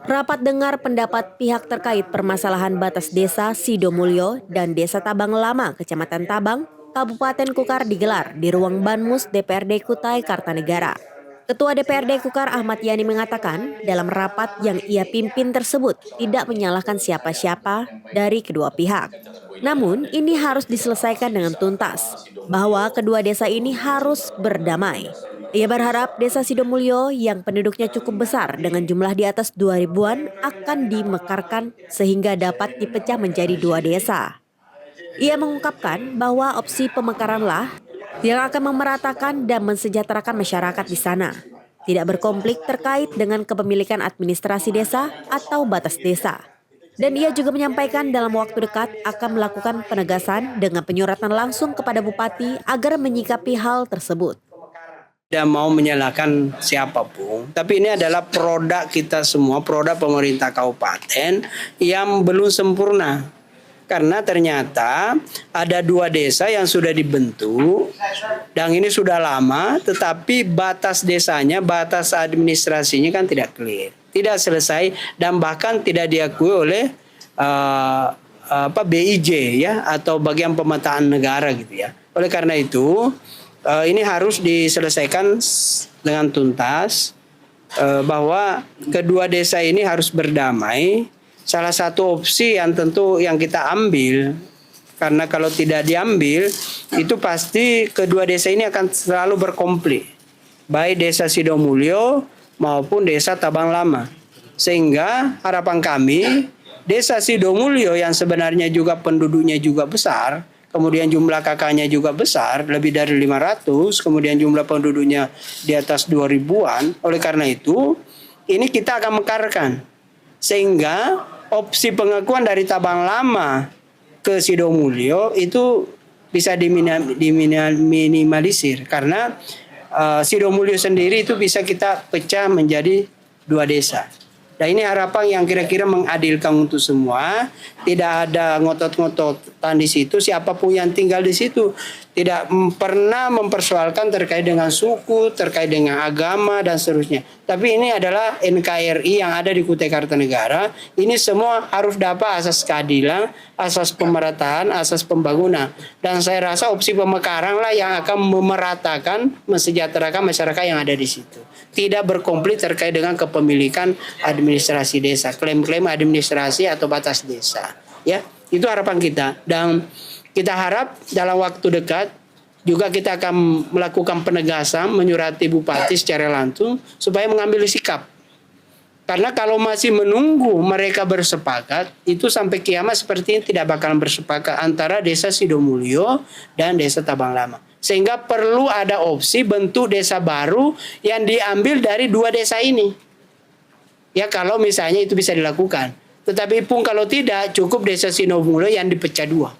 Rapat dengar pendapat pihak terkait permasalahan batas desa Sidomulyo dan Desa Tabang Lama, Kecamatan Tabang, Kabupaten Kukar digelar di ruang Banmus DPRD Kutai Kartanegara. Ketua DPRD Kukar Ahmad Yani mengatakan dalam rapat yang ia pimpin tersebut tidak menyalahkan siapa-siapa dari kedua pihak. Namun ini harus diselesaikan dengan tuntas, bahwa kedua desa ini harus berdamai. Ia berharap desa Sidomulyo yang penduduknya cukup besar dengan jumlah di atas 2.000-an akan dimekarkan sehingga dapat dipecah menjadi dua desa. Ia mengungkapkan bahwa opsi pemekaranlah yang akan memeratakan dan mensejahterakan masyarakat di sana. Tidak berkonflik terkait dengan kepemilikan administrasi desa atau batas desa. Dan ia juga menyampaikan dalam waktu dekat akan melakukan penegasan dengan penyuratan langsung kepada bupati agar menyikapi hal tersebut. Tidak mau menyalahkan siapapun, tapi ini adalah produk kita semua, produk pemerintah kabupaten yang belum sempurna. Karena ternyata ada dua desa yang sudah dibentuk, dan ini sudah lama, tetapi batas desanya, batas administrasinya kan tidak clear, tidak selesai, dan bahkan tidak diakui oleh BIJ ya, atau Bagian Pemetaan Negara gitu ya. Oleh karena itu, ini harus diselesaikan dengan tuntas, bahwa kedua desa ini harus berdamai. Salah satu opsi yang tentu yang kita ambil, karena kalau tidak diambil itu pasti kedua desa ini akan selalu berkonflik, baik desa Sidomulyo maupun desa Tabang Lama. Sehingga harapan kami desa Sidomulyo yang sebenarnya juga penduduknya juga besar, kemudian jumlah kakaknya juga besar, lebih dari 500, kemudian jumlah penduduknya di atas 2.000-an. Oleh karena itu, ini kita akan mekarkan. Sehingga opsi pengakuan dari Tabang Lama ke Sidomulyo itu bisa diminimalisir. Karena Sidomulyo sendiri itu bisa kita pecah menjadi dua desa. Dan ini harapan yang kira-kira mengadilkan untuk semua, tidak ada ngotot-ngototan di situ, siapapun yang tinggal di situ tidak pernah mempersoalkan terkait dengan suku, terkait dengan agama dan seterusnya. Tapi ini adalah NKRI yang ada di Kutai Kartanegara, ini semua harus dapat asas keadilan, asas pemerataan, asas pembangunan. Dan saya rasa opsi pemekaran lah yang akan memeratakan, mensejahterakan masyarakat yang ada di situ. Tidak berkonflik terkait dengan kepemilikan administrasi desa, klaim-klaim administrasi atau batas desa. Ya, itu harapan kita. Dan kita harap dalam waktu dekat juga kita akan melakukan penegasan, menyurati bupati secara langsung supaya mengambil sikap. Karena kalau masih menunggu mereka bersepakat, itu sampai kiamat seperti ini tidak bakalan bersepakat antara desa Sidomulyo dan desa Tabang Lama. Sehingga perlu ada opsi bentuk desa baru yang diambil dari dua desa ini. Ya, kalau misalnya itu bisa dilakukan. Tetapi pun kalau tidak, cukup desa Sidomulyo yang dipecah dua.